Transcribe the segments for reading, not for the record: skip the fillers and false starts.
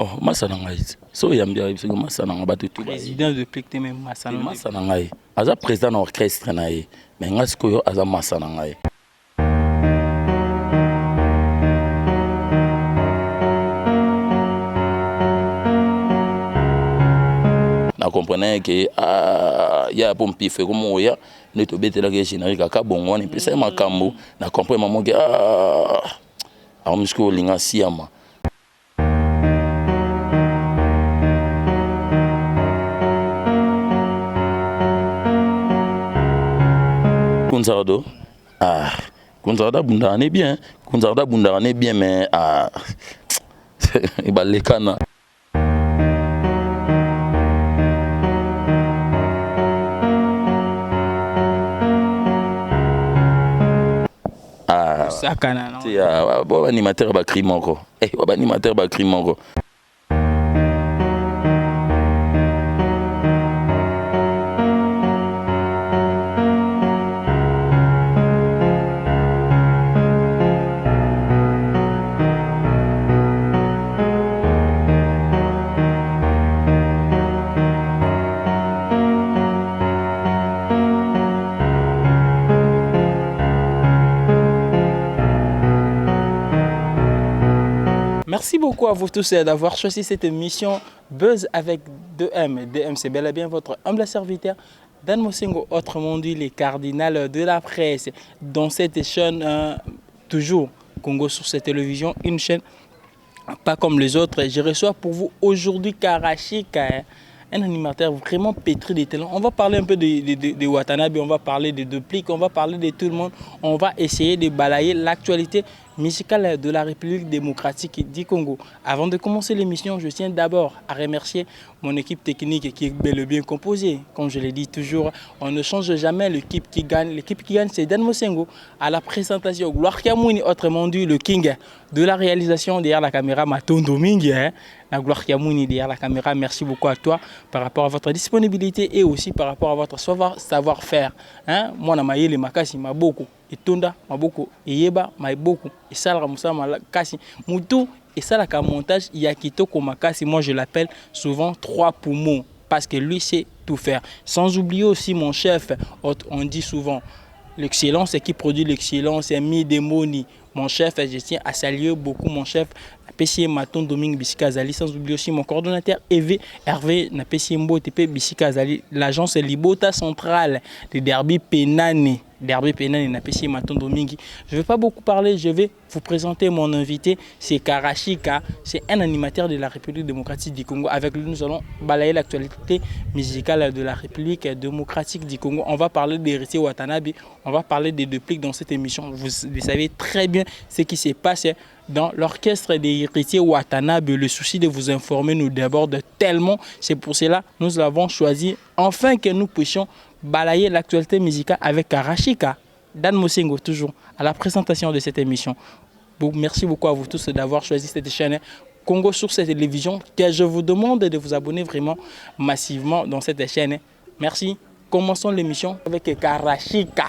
Oh, masana ngai. So yambia biso masana ngabatu tu. Président de Plicté même masana. Masana ngai. Aza président d'orchestre nae. Mais ngai sikoyo aza masana ngai. Na comprenez que ya pour mpife comme oya ne to betela ke générique aka bongo ni pesa makambo na comprendre maman que amusko linga siama. Kunzardo Kunzarda bunda est bien, Kunzarda bunda est bien mais il va les cannes. Sakana non. C'est animateur ba crimoko. Animateur ba crimoko. Merci beaucoup à vous tous d'avoir choisi cette émission Buzz avec 2M. 2M, c'est bel et bien votre humble serviteur, Dan Mosengo, autrement dit les cardinals de la presse. Dans cette chaîne, toujours Congo sur cette télévision, une chaîne pas comme les autres. Je reçois pour vous aujourd'hui Karashika, un animateur vraiment pétri de talent. On va parler un peu de Watanabe, on va parler de Duplique, on va parler de tout le monde. On va essayer de balayer l'actualité musicale de la République démocratique du Congo. Avant de commencer l'émission, je tiens d'abord à remercier mon équipe technique qui est bel et bien composée. Comme je l'ai dit toujours, on ne change jamais l'équipe qui gagne. L'équipe qui gagne, c'est Dan Mosengo. À la présentation, Gloire Kiamouni, autrement dit le king de la réalisation derrière la caméra, Maton Domingue. La Gloire Kiamouni derrière la caméra, merci beaucoup à toi par rapport à votre disponibilité et aussi par rapport à votre savoir-faire. Moi, na maïe les makasi m'a beaucoup. Et Tonda m'a beaucoup. Et Yeba m'a beaucoup. Et Salra Moussa m'a kasi. Moutou et ça la montage Yakito Komakasi, moi je l'appelle souvent 3 poumons parce que lui sait tout faire. Sans oublier aussi mon chef, on dit souvent l'excellence qui produit l'excellence, c'est Midemoni. Mon chef, je tiens à saluer beaucoup mon chef, PCM Maton Domingue Bissika Zali, sans oublier aussi mon coordonnateur Hervé na PCM TP Bissika Zali, l'agence Libota centrale de Derby Penane. Derby Penane na PCM Maton Domingue. Je ne vais pas beaucoup parler, je vais vous présenter mon invité, c'est Karashika, c'est un animateur de la République démocratique du Congo. Avec lui, nous allons balayer l'actualité musicale de la République démocratique du Congo. On va parler d'Héritier Watanabe, on va parler des Dupliques dans cette émission. Vous savez très bien ce qui se passe dans l'orchestre des héritiers Watanabe. Le souci de vous informer nous déborde tellement. C'est pour cela que nous avons choisi enfin que nous puissions balayer l'actualité musicale avec Karashika. Dan Mosengo, toujours à la présentation de cette émission. Merci beaucoup à vous tous d'avoir choisi cette chaîne Congo sur cette télévision. Que je vous demande de vous abonner vraiment massivement dans cette chaîne. Merci. Commençons l'émission avec Karashika.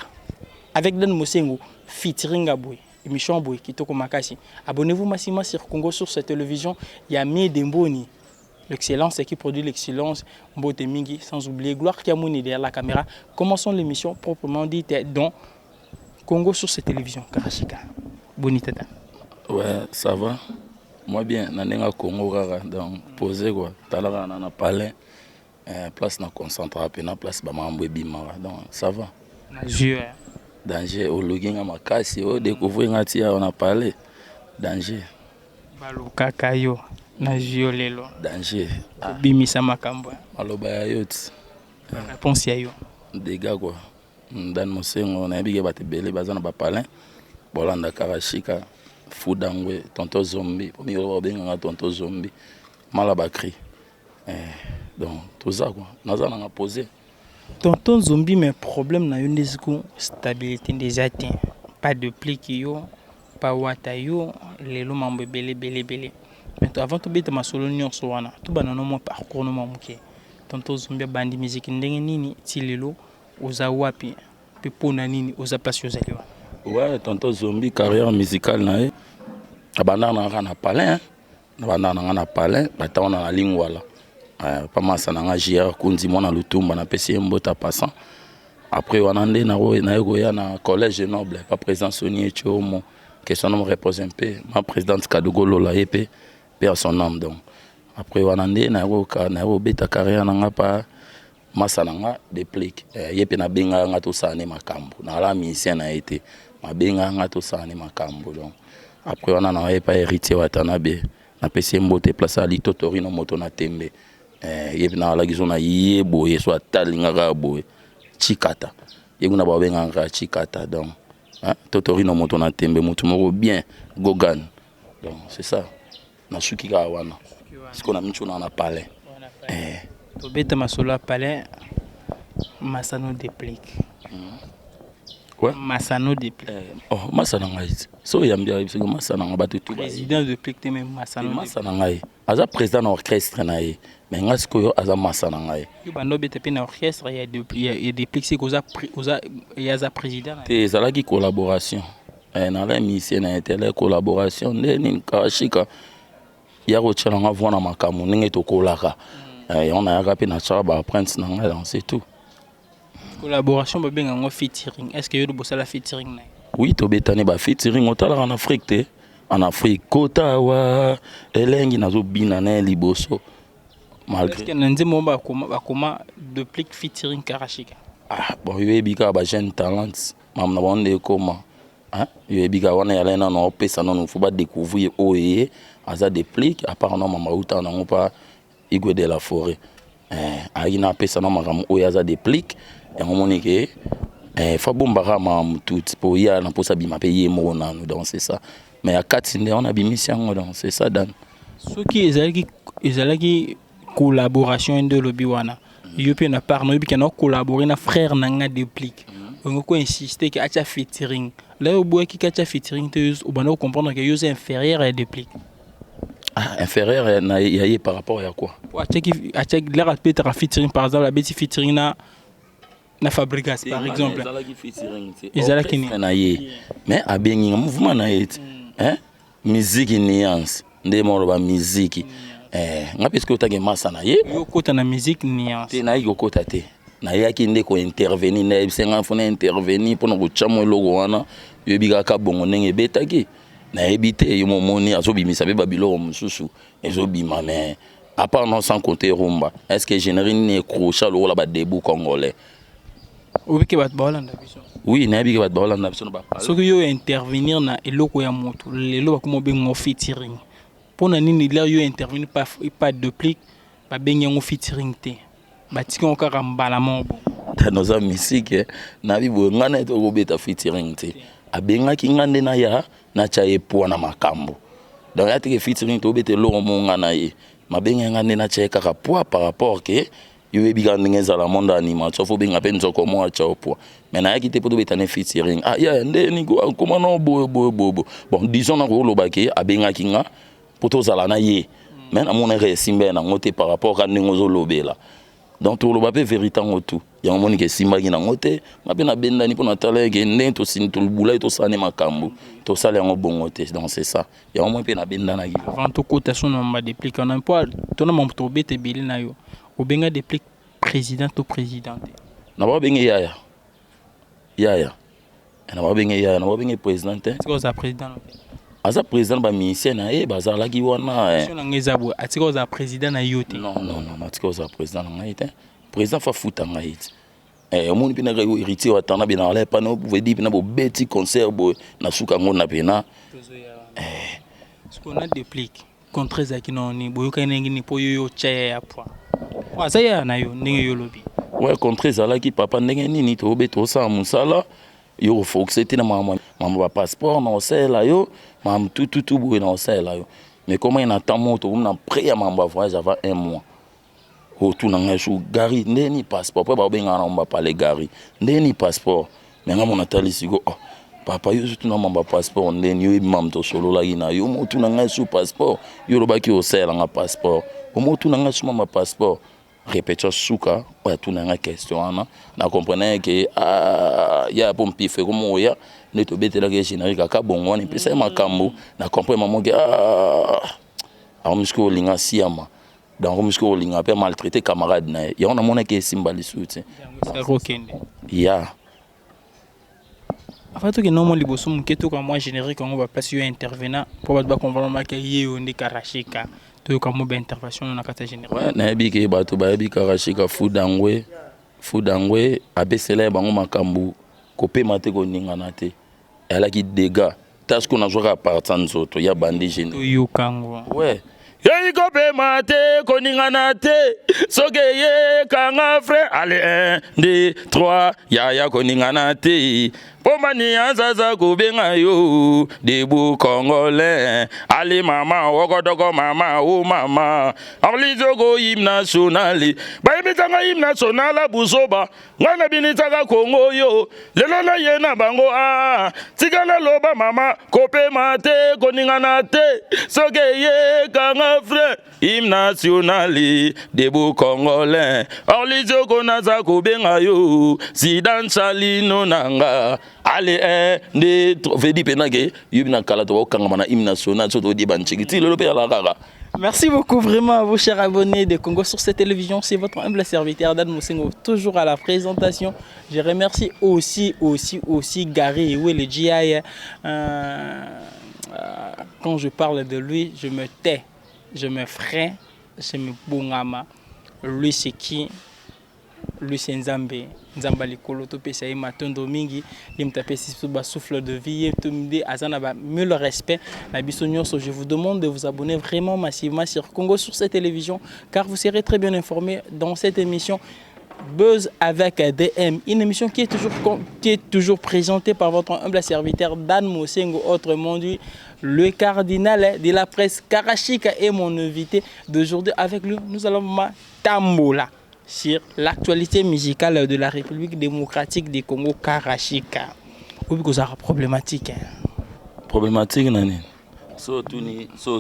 Avec Dan Mosengo, featuring Aboué. Émission Boy Kitoko Makasi. Abonnez-vous massivement sur Congo sur cette télévision. Il y a Midemboni. L'excellence qui produit l'excellence. Mbote Mingi, sans oublier Gloire Kiamouni derrière la caméra. Commençons l'émission proprement dite dans Congo sur cette télévision. Karashika. Bonita. Ouais, ça va. Moi bien, nanenga Congo rara donc poser quoi. Talara na palais. Place na concentré na place ba mambo bimara. Donc ça va. Danger au login makasi au découvrir ngati on a parlé. Danger. Baluka kayo na jiolelo. Danger. Bimisa makambo. Maloba ya yot. Réponse ya yo. Dégâts quoi. Dan Mosengo na bige batebele bazana ba palin. Bolanda Karashika. Foudangwe, tonton zombie, pour mieux bien tonton zombie, malabakri. Donc tout ça quoi, nous allons poser. Tonton zombie, mais problème na une stabilité des atteints, pas de pli qui yo, pas watayo, les lots mambo belé. Mais avant de bête ma solo nyon soana, tout banano mon parcours no mamuke. Tonton zombie bandi musique ndenge nini tilelo oza wapi, pe pona nini oza place yo zaliwa. Ouais, tonton zombie carrière musicale nae. Abandon na palais banda na nga na palais bata na lingwala pa masa na nga JR Kundi mona Lutumba na pesi mbota passant après wana nde na koya na collège noble pas président Soni Chomo que son nom repose un peu ma présidente Kadugolo la épée à son nom donc après wana nde na beta carrière na nga pa masa na nga déplique yepe na benga nga to sane makambo na la mission na été ma benga nga to sane makambo donc après wana na pas héritier watanabe na pesi mbote place ali totori no moto na tembe yepe na la gizo na yebo yeso atalinga ka boye chikata yeguna ba benga nga chikata donc totori no moto na tembe mutu moko bien gogan donc c'est ça na suki ka wana siko na micho na palais to beta masolo palais masano déplique ouais masano déplique oh masana ngai so yambia biso masana nga batu tu président déplique te même masano masana ngai aza président na orchestre na ye mais nga siko yo aza masana ngai yo bando beta pe na orchestre il y a déplique c'est koza ya za président te zalaki collaboration na la mission na tele collaboration ndeni kashika ya ko tshela nga vona makamu ninge to kolaka on a rapé na chaba prince na nga c'est tout collaboration ba benga ngo featuring est-ce que yo bossa la featuring na oui to betane ba featuring otala en Afrique te en Afrique kota wa elengi nazo bina na liboso malgré que nanze mo ba koma déplique featuring Karashika bon yo ebika ba jeune talent mam na bonde koma yo ebika wana ya lena no pesa no faut ba découvrir oye aza déplique à part non mama uta na ngopa Igwe de la forêt aina pesa na makamu oyo aza déplique et on moni que fa bombara ma tout pour ya na posa bima payer mo na nous donc c'est ça mais à 4 on a bimission donc c'est ça dan ce qui ezalaki collaboration de lobby wana yope na part no yope na collaborer na frère nanga déplique on ko insister que acha featuring là au bois qui acha featuring te au bana comprendre que yo c'est inférieur à déplique inférieur par rapport à quoi acheki la peut-être featuring par exemple la beti featuring na Fabrigas par exemple ezalaki na ye mais abengi mouvement na yet musique nuance nde mo ba musique nga parce que otake masa na ye yo kota na musique nuance te na yo kota te na yaki nde ko intervenir na bisenga fona intervenir pour no chamo logo wana yo bigaka bongo ndenge betaki na ebité yo momoni azobimisa be babilo mususu ezobima mais à part non sans compter rumba est-ce que générer ne crochet lo la ba debout congolais obike bat Holanda biso oui na bike bat Holanda biso ba so que yo intervenir na eloko ya moto lelo ba komo bengo featuring pona nini là yo intervenir pas déplique ba bengo featuring te ba tiki on ka mbala mobo dans nos musique na bibo ngana to ko beta featuring te abenga ki ngande na ya na cha epo na makambo donc yatike featuring to bete lo mo ngana ye mabenga ngande na cha ka poa par rapport que yo ebiga ndengeza la monde animation fo benga pe nzoko mo cha poa mais na yakite poto beta ne featuring ya ndeni ko comment non bon disons na ko lo baki abenga ki nga poto zala na ye mais na mona resimbe na ngote par rapport à ndingozo lobela donc tout le bapé véritablement tout ya moni ke simba ki na ngote mabe na benda ni pona tala ke nden to sin to bula to sane makambo to sala ngo bongote donc c'est ça ya moni pe na benda na gi avant to cotation na ma déplique on a pas to na mo to bete bili na yo o benga déplique président to présidente na ba benga yaya na ba benga yaya na ba benga présidente c'est quoi ça président aza président ba ministère na bazar la ki wana na ngezabo atiko za président na yote non atiko za président na ngite président fa futa ngite omoni pina ka héritier wa tana bina ala pa no pouvait dire pina bo beti concert bo na suka ngona pina ce qu'on a déplique contre za kinoni boyoka nengi ni po yo chaya ya po wa saya na yo ndenge yo lobi ouais contre za la ki papa ndenge nini to beto sa musala yo faut que c'était na mama ba passeport na osela yo mam tout boy na osela yo mais comment il attend moto na prêt ya mamba voyage avant un mois autour na ngashu gari ndeni passeport pa ba benga na mba pale gari ndeni passeport mais nga mona tali siko papa yo tout na mamba passeport ndeni yo mam to solo la ina yo motu na ngashu passeport yo lobaki osela nga passeport o motu na ngashu mamba passeport répétition suka ou tout na question na comprenez que ya pour mpife comme oya ne to betela que générique ka bongo ni pesa makambo na comprendre maman que amusko olinga siama donc amusko olinga pe maltraiter camarade na ya on a mona ke simba lisuti ya avant que non liboso muketo ka moi générique on va passer un intervenant pour ba comprendre que yé Karashika to ka mo ba intervention na kata générique ouais na bi ke bato ba bi Karashika fudangwe abesela bango makambu kopé maté ko ningana te ala ki dégâts tas qu'on a joué à partir nzoto ya bandi génie yo kango ouais yei kopé maté ko ningana te soke ye kanga frère allez 1 2 3 ya ko ningana te Pomani anzaza kubenga yo debu congolais ali mama wokodoko mama o mama arlizogo hymne national baibitanga hymne national busoba ngana binitaka Kongo yo lelo na yena bango tikana loba mama kopé mate koningana te soke ye kanga frère hymne national debu congolais arlizogo naza kubenga yo Zidane Chalino nanga allez ne vedi penage yubina kala to kangama na hymne national so to di banchiki le pe ala kaka. Merci beaucoup vraiment à vous chers abonnés de Congo sur cette télévision, c'est votre humble serviteur Dan Mosengo toujours à la présentation. Je remercie aussi Gary où est le GI. Quand je parle de lui, je me tais, je me freine, je me bongama. Lui c'est qui? Lui c'est Nzambe likolo to pesa ye matondo mingi limtape si ba souffle de vie to mide azana ba mieux le respect na biso nyonso. Je vous demande de vous abonner vraiment massivement sur Congo sur cette télévision car vous serez très bien informés dans cette émission Buzz avec DM, une émission qui est toujours présentée par votre humble serviteur Dan Mosengo, autrement dit le cardinal de la presse Karashika est mon invité d'aujourd'hui. Avec lui nous allons tambola sur l'actualité musicale de la République démocratique du Congo, Karashika. Oui, parce que c'est problématique. Problématique, nani. So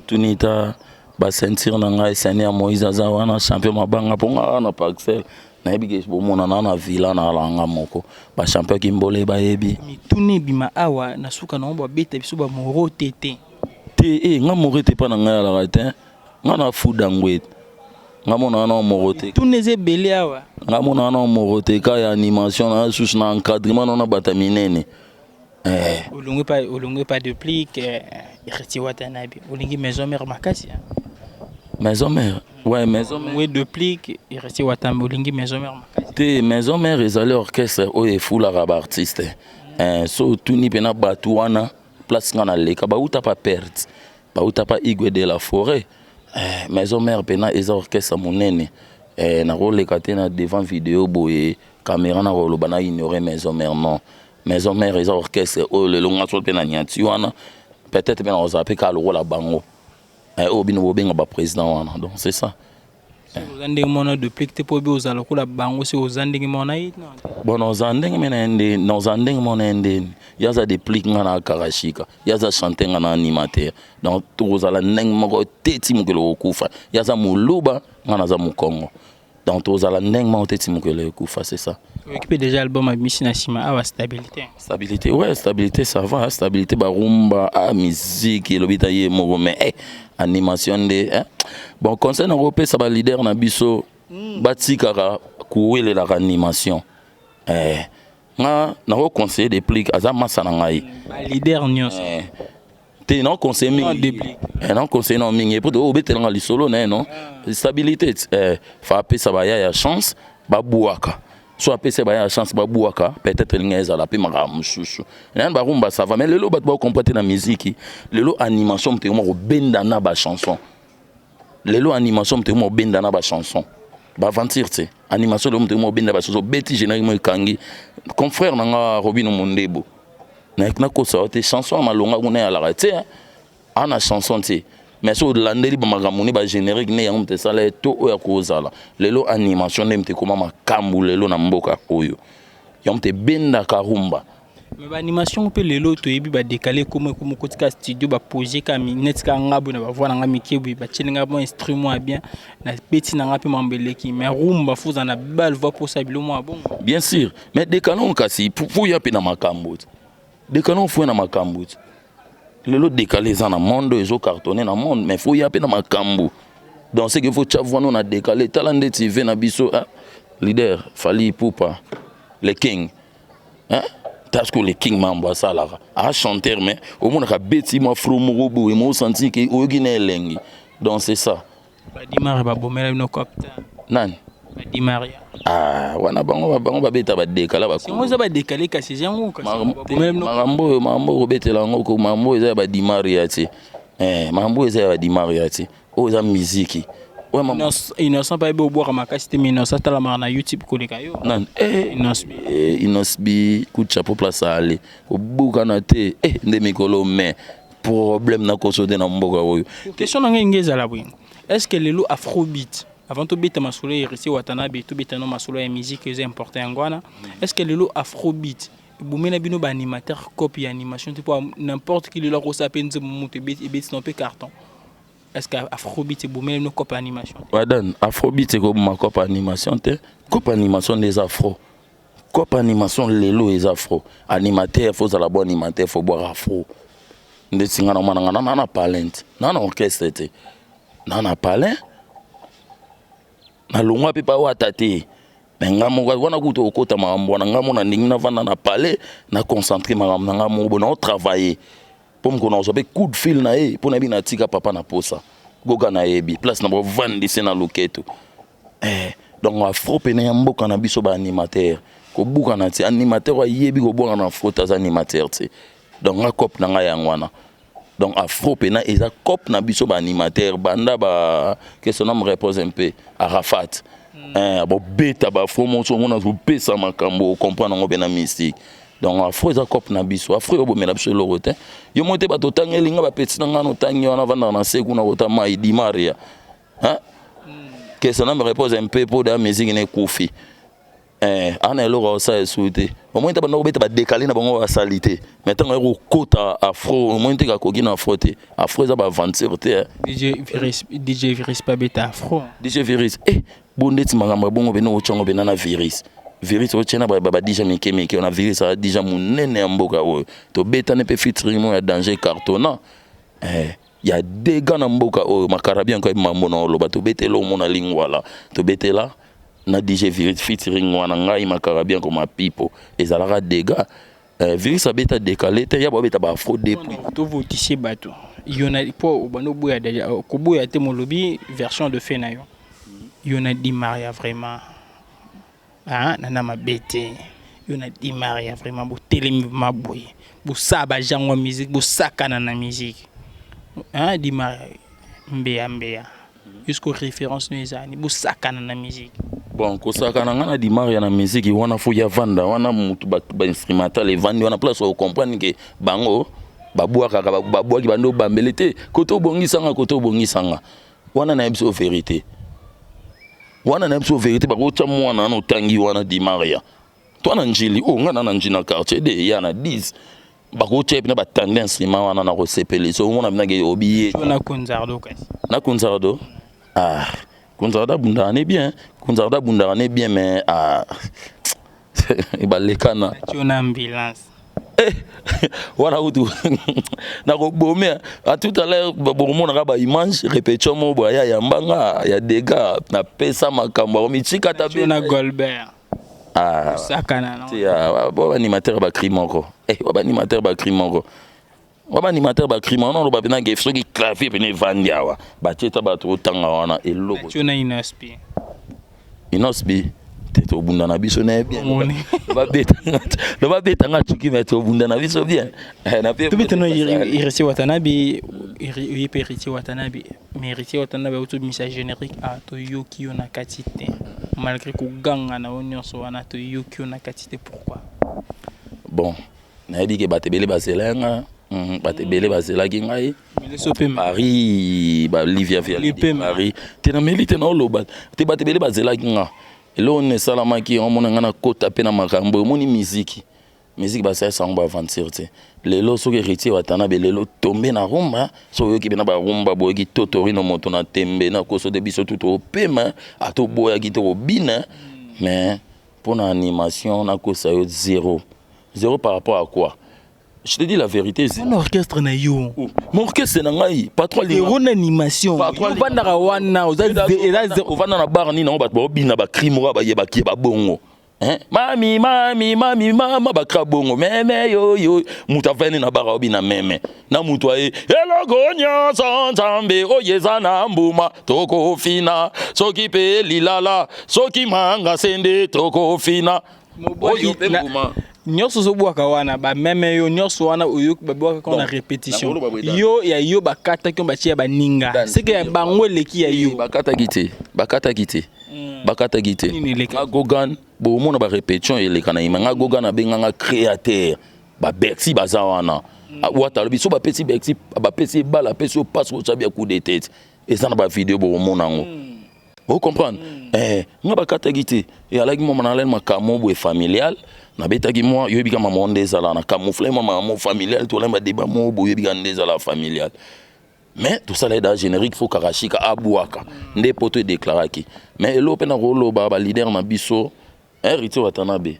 tuni ta ba sentir nanga Seigneur Moïse Azawana champion mabanga ponga na Paxel. Na ebike bo mona na villa na langa moko. Ba champion kimbole ba yebi. Mi tuni bima awa na suka na ba beta biso ba moro tete. Te nga moro te pa na nga la ratin. Nga na fudangwe. Ngamona na morote tout les belé awa ngamona na morote ka ya animation na sous na encadrement na bataminene olongwe pas de plique ireti watanabi olingi maison mère makasi maison mère ouais maison mère ouais de plique ireti watambi olingi maison mère makasi te maison mère ezali orchestre o e fula raba artiste so tuni pena batuana place ngana leka ba uta pa perte ba uta pa igwe de la forêt. Maison mère pena eza orchestre monene na role katena devant vidéo boye caméra na rolo bana ignorer maison mère non maison mère eza orchestre o le longa so pena nyati wana peut-être pena ozape ka lo la bango o bino bobenga ba président wana donc c'est ça. Ozandenge mona depuis que te pobe ozala ko la bango c'est ozandenge mona yi non bon ozandenge mena ende ozandenge mona ende yaza déplique ngana Karashika yaza chanter ngana animateur donc tozala ndenge moko teti mukelo okufa yaza muluba ngana za mukongo donc tozala ndenge moko teti mukelo okufa c'est ça. Occupé déjà album à Missina Sima à stabilité ouais stabilité ça va stabilité barumba musique et lobita ye moko mais animation de bon concernant européen ça va leader na biso batikaka kuwele la animation nga na ko conseiller des pliques azama sana ngai leader nyos te non conseiller mingi non conseiller non mingi pour obetelanga li solo non stabilité fa apesa ba ya chance ba buaka soit apesa ba ya chance ba buaka peut-être ngeza la pe maka mususu nan ba rumba ça va mais lelo bat ba comprendre na musique lelo animation te mo benda na ba chanson lelo animation te mo benda na ba chanson ba aventure te animation le mo benda ba chanson beti générique mo kangi confrère nanga Robino Mondebo na ko ça te chanson malonga kuna ya la te ana chanson te mais so landeli ba makamuni ba générique ne yango te sala to o ya kozala lelo animation ne mte koma makambu lelo na mboka oyo yamte benda karumba. Mais l'animation peut les lots et puis décaler comme côté studio ba poser comme net ka ngabo na ba voir nga mikebu ba tchinga bon instrument bien na petit na ngapi mambeleki mais rumba fuza na bal va pour ça bilo moi bon bien sûr mais décalons kasi pour ya pe na makambo décalons fou na makambo lelo décalé ça na monde ezo cartonné na monde mais faut y appeler na makambo donc c'est que faut chavoir nous na décalé talent TV na biso hein? Leader Fally Ipupa les king hein parce que les king mambo ça là a chanteur mais au monde ka beti moi fromo bo et moi senti que ogine lengi donc c'est ça ba dimar ba bomela no copta nan ba dimaria ah wana bango ba beta ba décalé ba si moi za ba décalé ka c'est yango ka mambo betela ngo ko mambo eza ba dimaria ti mambo eza ba dimaria ti o za musique ouais maman innocent pas be boire makasi te innocent tala na YouTube koleka yo nan inosbi coup de chapeau place à aller au buka na te nde mikolo mais problème na ko sote na mboka oyo question na ngeza la bwinga est-ce que lelo afrobeat avant to beta masolo irisi watanabe to beta no masolo ya musique est important ngwana est-ce que lelo afrobeat boumena bino ba animateur copie animation te pour n'importe qui lelo ko sapenze mutu bit non pe carton est-ce que afrobeat boumena no copie animation wadan afrobeat ko ma copie animation te copie animation des afro copie animation lelo les afro animateur faut la bonne animateur faut boire afro nde singa na mana na talent na orchestre te na palin na longwa pe pa wata te mais ngamo wana kuto okota mambo na ngamo na ndingi na vanda na palais na concentrer ngamo na ngamo bona travailler pour me connaître be coup de fil na pour na bi na tika papa na posa goga na yebi place na bo vandi se na loketo donc afro pe na mboka na biso ba animateur ko buka na ti animateur wa yebi ko boka na frota za animateur ti donc nga cop na nga yangwana donc afro pena eza cop na biso ba animateur banda ba que son nom repose un peu Arafat bo beta ba afro mo so mona zo pesa makambo comprendre ngo bena mystique donc afro eza cop na biso afro yo bomela biso lorote yo mote ba to tangeli nga ba petit nga no tangi wana vanda na seku na kota mai di maria hein que son nom repose un peu pour da musique ne kofi ana eloko ça souhaité au moins tabana obeta ba décaler na bango ba salité maintenant ero kota afro au moins te ka koki na afro te afro za ba aventure te DJ Virus pas beta afro DJ Virus bondeti magamba bongo beno ochongo bena na Virus o tchena ba DJ mike on a Virus a déjà munene mboka o to beta ne pe featuring mo ya danger cartonnant ya des gars na mboka o makarabia ko mambo na lo ba to betelo mo na lingwala to betela na DJ Virus featuring wana ngai makarabia ko ma pipo ezalaka dega Virus abeta décalé te ya bobeta ba afro depuis to votisi bato yona po bano boya deja ko boya te mo lobby version de fait na yo yona di Maria vraiment nana mabete yona di Maria vraiment bo telemi maboye bo saba jango musique bo sakana na musique di Maria mbea jusqu'aux références nezani bo sakana na musique bon kosakana ngana di Maria na musique wana fo ya vanda wana mutu ba instrumental et vandi wana place au comprendre que bango babwaka babwaki bando bambelete koto bongisanga wana na ebso vérité ba kocha mwana no tangi wana di Maria to na njili ngana na njina quartier de yana 10 ba kocha na ba tendance ma wana na ko sepele so mona bina ge obiye na Konzardo kasi na Konzardo Konzardo bundane bien mais ibalekana tu na ambulance wana utu na ko bomé à tout à l'heure bomo na ba image répétition mo boya ya mbanga ya dégâts na pesa makambo mi chika tabe na Golbert sakana non ya bo animateur ba crime encore ba animateur ba crime encore waba animateur ba crime non lo ba bina ge so ki clavier bene vandia wa ba cheta ba to tanga wana eloko tu na inosbi te to bunda na biso na bien ba beta nga chuki me to bunda na biso bien na pe to beta no irisi watanabe irisi watanabe mais irisi watanabe auto message générique to yoki yo na katite malgré ko ganga na onyoso wana to yoki yo na katite pourquoi bon na dit que batebele baselenga batebele baselaki ngai Paris ba Livia Paris te na melite na loba te batebele baselaki nga elo ne salamaki on mona ngana kota pe na makambo moni musique ba sa sang ba aventure te lelo so ke riti watana be lelo tombe na rumba so yoki bena ba rumba boyaki totori no moto na tembe na koso de biso tout au pema ato boyaki to bina mais pour na animation na kosa yo zéro par rapport à quoi Je te dis la vérité. Mon orchestre na yo. Mon orchestre c'est nangai. Pas trop les ron animation. Pas trop. Vandara wana. Ovanda na bar ni na ba bina ba crime ba ye ba ki ba bongo. Hein? Mami, mama bakra bongo. Meme yo. Muta veni na bar obina meme. Na mutu aye. Hello gonya santambe oyeza na mbuma toko fina. Soki pe lilala. Soki manga sende toko fina. Oyo pe mbuma. Nyonso zo bwaka wana ba meme yo nyonso wana oyo ba bwaka ko na répétition yo ya yo bakata ki batia ba ninga c'est que bango leki ya yo bakata kité nga gogan bo mona ba répétition eleka na nga gogan na benga créateur ba Bercy baza wana wata lobi so ba pesi Bercy ba pesi bala pesi o passe au chabia coup de tête et ça na ba vidéo bo mona ngo vous comprenez nga bakata kité et alaki mo na len makamo bo familial na betaki moi yo bika maman ndezala na camoufler maman familial to lemba débat mo boyo bika ndezala familial mais tout ça là dans générique faut karashika abuaka ndé poto déclaraki mais elo pe na rolo ba leader na biso héritier watanabe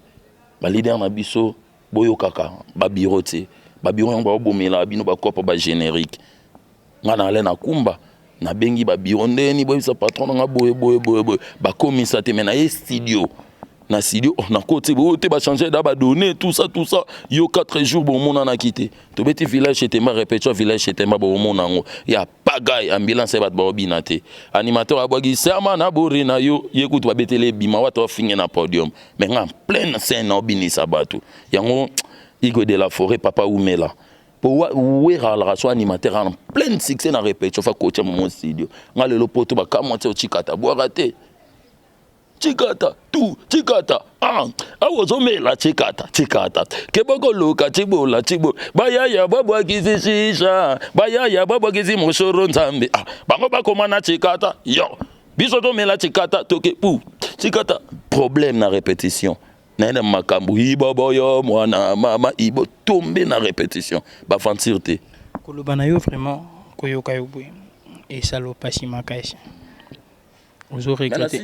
ba leader na biso boyo kaka ba bureau te ba bureau on ba bomela bino ba kopa ba générique ngana ale na kumba na bengi ba bureau ndeni boyo sa patron nga boyo ba komisa te mena studio na studio na côté te ba changer da ba donner tout ça yo 4 jours bon mon na quitté to beti village était ma répétition village était ma bon mon nango ya pagaille ambulance ba binate animateur abogi serma na bori na yo yekutu ba betele bima wa to finge na podium mais en pleine scène obini sabatu yango Igo de la Forêt papa Oumela pour ouera la raso animateur en plein succès na répétition fa coach mon studio ngale lo poto ba kamote o chikata boarate Chikata, awozomela chikata, keboko luka chibola, bayaya babwa kizi shisha, bayaya babwa kizi moshoro nzambe, bango bakomana chikata, yo, bisoto mela chikata, toke, chikata, problème na répétition, nene makambu, ibobo yo, mwana, mama, ibo, tombe na répétition, ba fantirte. Kolobana yo vraiment, koyoka yo bouy, et ça lo pasi makaisi. Vous aurez regretté.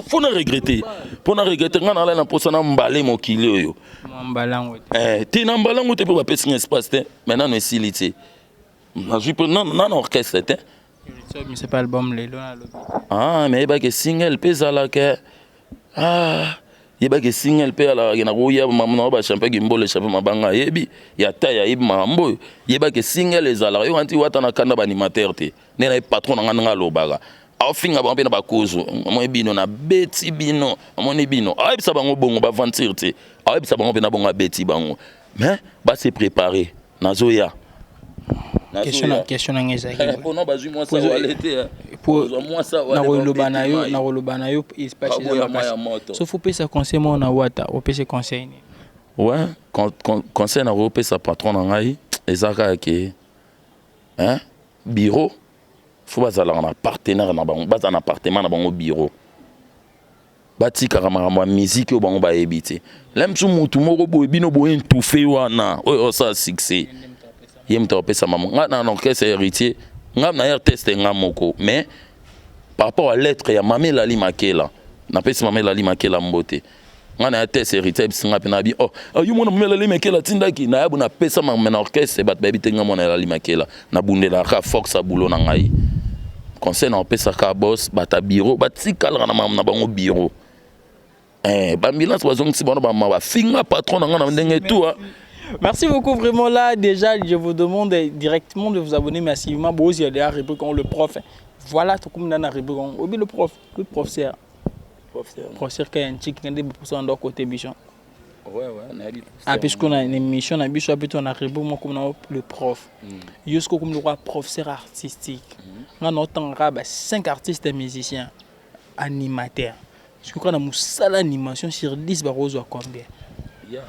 Faut pas regretter. Pour ne regretter, on a la personne emballée mon kilo yo. Emballant. T'es emballant ou t'es pour passer un espace maintenant on est silité. Non orchestre mais c'est pas album les mais il y a que single pesa là que il y a que single pe là il y a roya maman ba champion gimbo le champion mabanga yebi ya taya yebi mambo il y a que single les ala yo anti wata na kanda ba animateur te ne patron nga lobaga au finga ba pena ba kozo mo bino na beti bino mo ne bino ay bisa bango bongo ba ventir te ay bisa bango pena bongo beti bango mais ba se préparer nazoya question na ngeza pour non bazui moi ça walete pour moi ça na rolobana yo espace ça faut pesa conseil mo na wata o pesa conseil ni ouais conseil na ro pesa patron na ngai ezaka ke bureau faut bazala na partenaire na bango bazana appartement na bango bureau batika kama musique yo bango ba ebité lemsu mutu moko boye bino boye ntufe wana oyo ça succès yem to pesa maman nga na orchestre héritier nga na test nga moko mais par rapport à lettre ya Mamela Limakela na pesa Mamela Limakela mbote nga na test héritier bisinga pena bi yo mona Mamela Limakela tindaki na yabu na pesa na orchestre bat ba bitenga mona Limakela na bundela ka fox a boulot na ngai conseil na pesa ka boss bata bureau batikala na bango bureau ambulance bazong si bana ba finga patron nga na ndenge tout. Merci beaucoup, vraiment là déjà je vous demande directement de vous abonner massivement. Bon, il y a des rubriques le prof. Voilà tout comme dans la rubrique le professeur. Professeur qui est un chic qui est pour de côté bichon. Ouais, puisqu'on a une émission, on a bichon on a rubrique comme le prof. Jusqu'au comme le roi professeur artistique. On a autant 5 artistes et musiciens animateurs. Parce que quand on a une animation sur 10 barreaux à combien?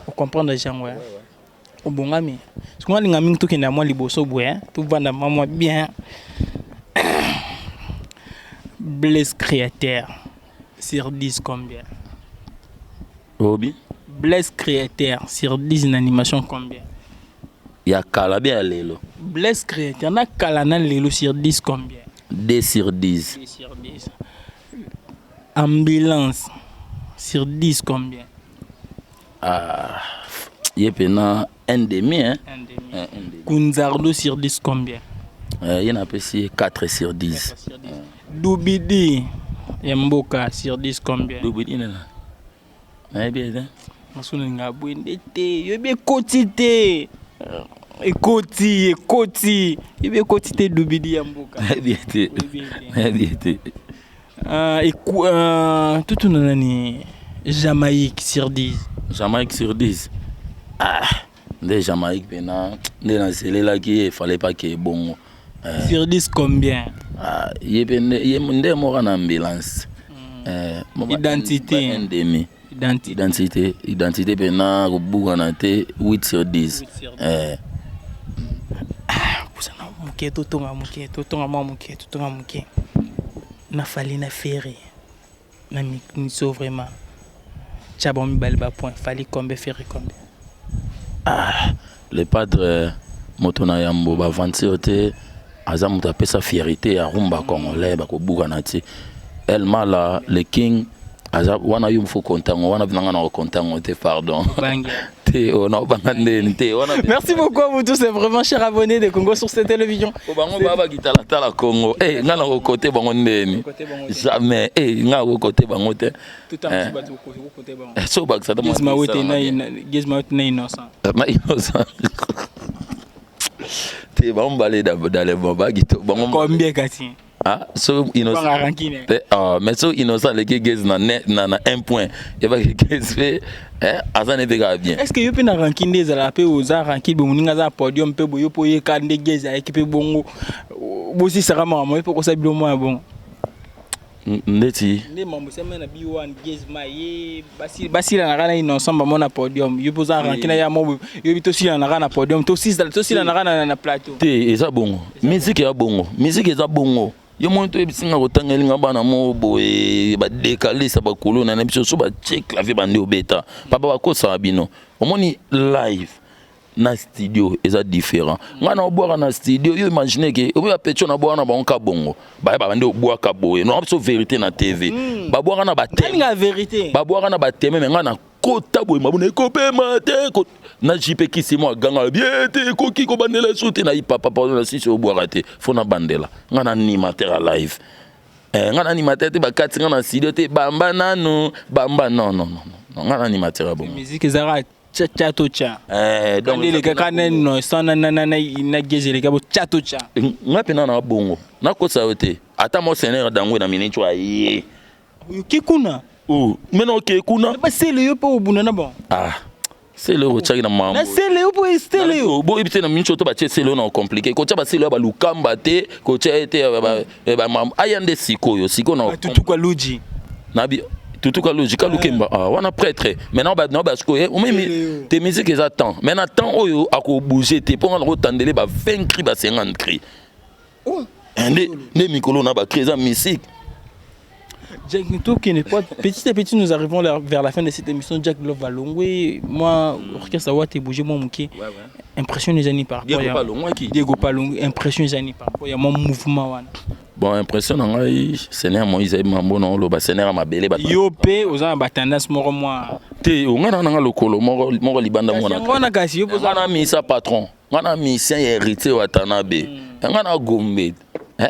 Vous comprenez les gens, ouais. Au bon ami. Parce que moi, les amis, tout qui est à moi, les beaux tout va dans moi bien. Blaise Créateur, sur 10 combien? Obi? Blaise Créateur, sur 10 en animation combien? Il y a Calabé à Lélo. Blaise Créateur, il y a Calana Lélo sur 10 combien? 2 sur 10. 2 sur 10. Ambulance, sur 10 combien? Il y a un demi. Hein. Un demi. Kunzardo sur 10 combien? Il y en a aussi 4 sur 10. 4 sur 10. Doubidi, Mboka sur 10 combien? Doubidi, là. Eh bien, Masunga Bouindete, Yobé Kotite. Ekoti. Yobé Kotite Doubidi Mboka. Eh bien, tout le monde Jamaïque sur 10. Jamaïque sur 10. Ah, des Jamaïque, maintenant, il fallait pas qu'il y ait bon. Sur 10 combien? Ah, il y a en ambulance. Identité. Un demi. Identité, maintenant, au bout, on a 8 sur 10. Na fali na ferry na miso vraiment tchabon mi balba point fali combien ferry combien. Le padre Motona Yambo ba vantirte azamu ta pesa fierté ya rumba congolais ba ko bugana ti El Mala le king azab wana yum fo kontango wana binanga na kontango te pardon. Merci beaucoup à vous tous, c'est vraiment chers abonnés de Congo sur cette télévision. Jamais. Tout ah, so innocent. Mais so innocent les gars na un point. Il va que fait azane bien. Est-ce que yope na ranking des la pe aux ranking bo muninga za podium pe bo yopo ye ka ndegeza équipe bongo. Bosi sera maman pour que ça bilo moi bon. Ndeti. Ndé mambo sema na B1 Gezma ye basi la na innocent ba mona podium. Yopo za ranking na ya mo yobito si na na podium to si la na plateau. Te eza bongo. Musique ya bongo. Musique eza bongo. Yo monto ebisinga kotangeli nga bana mo boye ba décaler sa ba kolona na biso so ba check clavier bande obeta papa ba kosa bino omoni live na studio eza différent nga na oboaka na studio yo imaginer que obi ba pecho na boaka na banka bongo ba bande oboaka boye no absolu vérité na TV ba boaka na ba thème nga vérité ba boaka na ba thème mais nga na kota boye mabuna ekope mate na jipe kisi mo ganga bien te koki ko bandela soute na papa na sisi oboaka te fo na bandela nga na animateur live nga na animateur te ba kati nga na studio te bamba nanu bamba non nga na animateur bon musique ezara chato cha donc les kaka no sana na gezele kabo chato cha nga pena na bongo na kosa yote ata mo seigneur dango na minitwa ye kikuna mais non kikuna ba c'est le yopo obuna bon c'est le rochaki na mambo na c'est le yopo c'est le yo bo ibite na mincho to ba che c'est le na compliqué ko cha ba c'est le ba lukamba te ko cha ete ba mam ayande siko na tutu kwa luji nabi tout cas logique lukemba on a prêtre maintenant non parce que on même tes musiques ils attendent maintenant temps oyo ako bouger te pour entendre ba 20 cris ba 50 cris ne mikolo na ba créer musique Jack Nito qui n'est pas petit à petit nous arrivons vers la fin de cette émission. Jack Love Valongwe moi orchestre Watt et bouger mon mouki impression les années par Diego Palongwe impression les années par rapport il y a mon mouvement wana. Bon impression ngai Seigneur Moïse Mambo non lo ba Seigneur mabele ba yope oza ba tendance moko moi te ngana nga lokolo moko libanda mona ngana kasi yope ngana misa patron ngana mission héritier wa Tanabe ngana gombe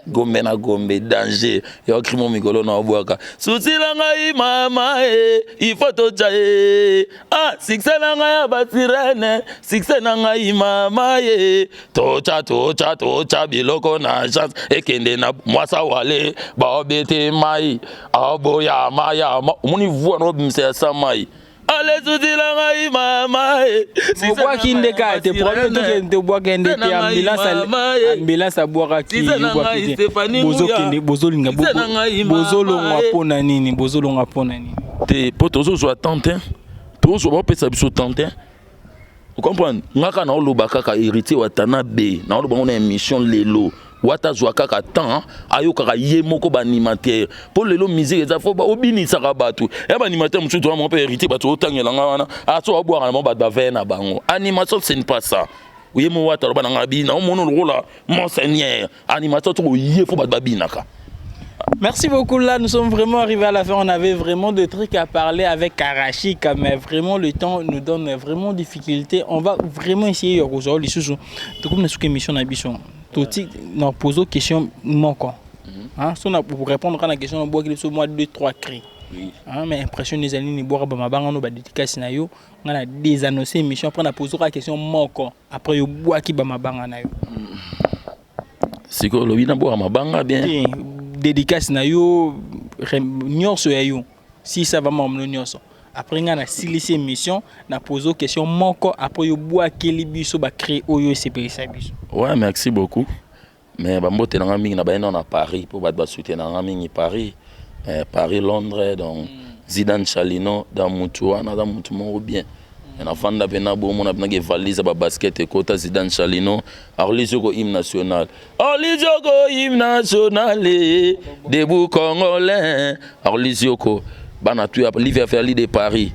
gombe na gombe danger yo krimo mikolo na obwaka sutila ngai mama il faut to jae succès na ngai ba sirene succès na ngai mama tocha biloko na chance ekende na mwasa wale ba obete mai aboya maya muni voix no bimse sa mai allez sutila ngai mama Bois qui ndeka te problème to ke bois ke ndeke ambulance aboaka ki bozolinga bozolonga pona nini te potozo zo attente tozo ba pesa biso tante vous comprenez ngaka na oloba kaka héritier wa Tanabe na oloba na émission lelo wata zwa kaka temps ayoka ye moko ba animateur pour lelo musique eza fo ba obinisa ka batu ya ba animateur mutu to mo pe héritier batu otangela ngana aso aboaka na mo ba davena na bango animation ce n'est pas ça oui mo wata ba na bina o mono lola monseigneur animateur to ye fo ba babinaka Merci beaucoup. Là, nous sommes vraiment arrivés à la fin. On avait vraiment de trucs à parler avec Karachik, mais vraiment le temps nous donne vraiment difficulté. On va vraiment essayer aujourd'hui. Donc, comme nous avons émission d'ambition, tout nous posons question manquant. Si on a pour répondre à la question, on boit au moins 2-3 cris. Oui. Mais impression des années ni boire bama banga no ba dédicace na yo on a désannoncé émission après on a posé la question manquant après yo bois qui bama banga na yo. Siko lobi na boire mabanga bien. Dédicace na yo nyonso ya yo si ça va m'emmener nyonso après on a silisi émission na poser question manquant après yo bois keli biso ba créer oyo CPS biso. Ouais, merci beaucoup. Mais bambote na mingi na baina na Paris pour ba soutenir na mingi Paris. Paris, Londres, donc Zidane Chalino, dans Moutoua, dans Moutoua, bien. Et la fin de la on a une valise à basket et quota Zidane Chalino. Orlisioko hymne national. Orlisioko hymne national. Debout congolais. Orlisioko. Banatu a livré faire l'île de Paris.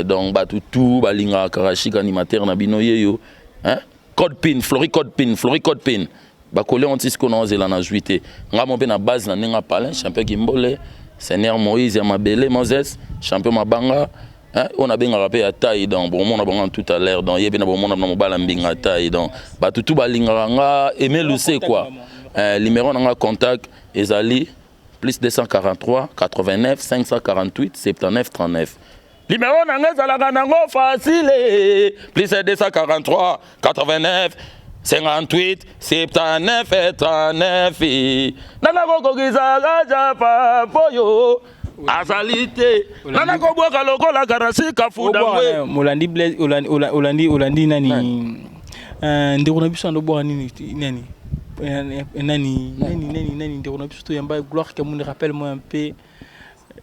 Donc, tout, balinga, karachik, animateur, nabinoye yo. Code pin, Flori code pin. Bakole on tisco na zela na juité nga mo pe na base na nenga palin champion Kimbole Seigneur Moïse ya Mabele Moses champion Mabanga on a benga rapé à taille donc bon on a bon tout à l'heure donc yebena bon on a mobala mbinga taille donc tout balinga nga aimer le c'est quoi numéro na contact ezali plus 243 89 548 79 39 numéro na nga zalaka nango facile plus 243 89 58, 79 et 39. Nana koko kizaga japa poyo. Azalité. Nana kobo kaloko la karasi kafudangwe. Molandi Blaise, Olandi nani. Ndekona biso ndo boa nini nani ndekona biso to yamba gloire que me rappelle-moi un peu.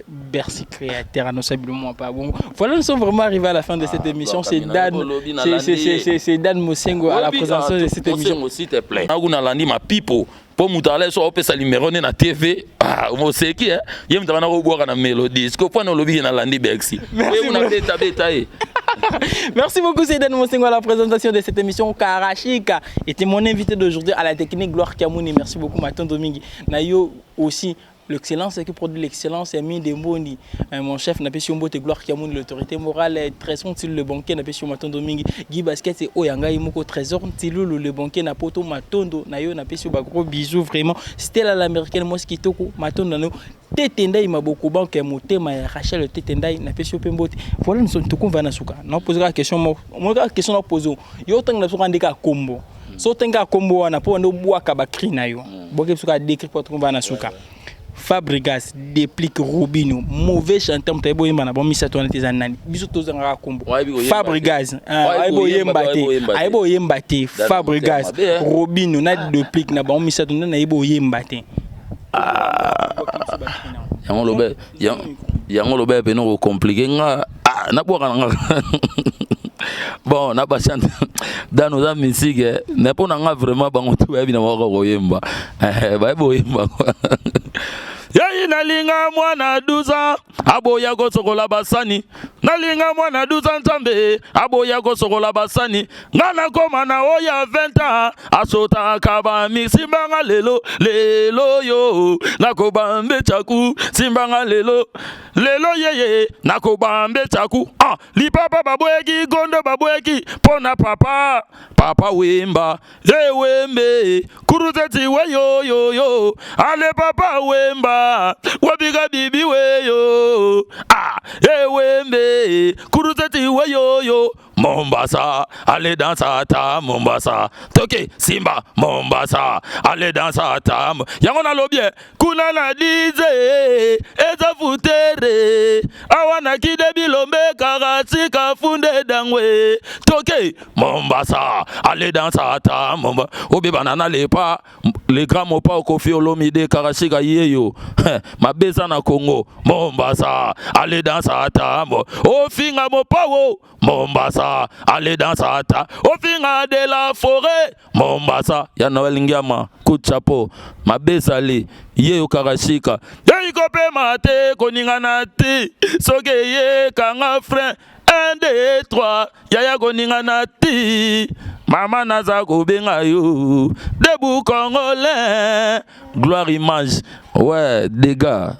Bercy créateur annonçablement pas bon. Voilà, nous sommes vraiment arrivés à la fin de cette émission. C'est Dan Mosengo à la présentation de cette émission. S'il te plaît. On a ma pipo pour mutale so opesa numéro na TV. Mo seki yem tana ko boka na mélodie. Ce que point no lobi na landi Bercy. Merci beaucoup, c'est Dan Mosengo à la présentation de cette émission. Karachik était mon invité d'aujourd'hui à la technique Gloire Kamouni. Merci beaucoup, Maton Domingue. Nayo aussi. L'excellence, c'est qui produit l'excellence, c'est mis des mots. Mon chef n'a pas su mbote gloire qui a l'autorité morale, très son le banquier n'a pas su Maton Domingue, Guy Basket c'est Oyanga Imoko trésor, Tilou le banquier n'a poto Matondo, Nayo n'a pas su gros bisous vraiment. C'était là l'américaine Mosquitoko, Matondo Nano, Tetenda il m'a beaucoup banque monté ma Rachel Tetenda n'a pas su pembote. Voilà nous sommes tout con vanasuka. Non posera la question moi la question nous posons. Yo tang na soka ndeka combo. So tanga combo wana po ndo bua kabakri na yo. Boke soka décrit pour trouver vanasuka. Fabregas déplique Robinho mauvais chanteur mtaibo yemba na bon misato na tezanani biso tozanga kombo Fabregas aibo yembate Fabregas Robinho na déplique na bon misato na aibo yembate yango lobe pe no compliqué nga na boka nga bon na patiente dans nos musique n'est pas nga vraiment bango tu ya bina moko yemba ba aibo yemba Yai nalinga mwana 12 ans aboya go sokola basani nalinga mwana 12 ans nzambe aboya go sokola basani ngana koma na oya 20 ans asota akaba mi simbanga lelo yo nakobambe chaku simbanga lelo yeye nakobambe chaku lipapa babweki gondo babweki pona papa wemba wembe kuruzeti yo ale papa wemba wabiga bibi weyo wembe kuruzeti weyo Mombasa, allez dans sa table, Mombasa. Toke, Simba, Mombasa, allez dans sa table. Yangona lobie, kuna na dize, eza futere. Awana kide bilombe karasi kafunde dangwe. Toke, Mombasa, allez dans sa table, Mombasa. Obi banana lepa, les grands mopa au kofi olomide karasi ka yeyo. Ma beza na Congo, Mombasa, allez dans sa table. Ofinga mopa wo, Mombasa. Allez dans sa ta au finga de la forêt Mombasa ya Noel Ngiama kuchapo mabesali ye ukarashika ye ikope mate koningana ti soge ye kanga frein 1 2 3 yaya koningana ti Maman naza kobenga yo. Debout Congolais. Gloire image. Ouais, dégâts.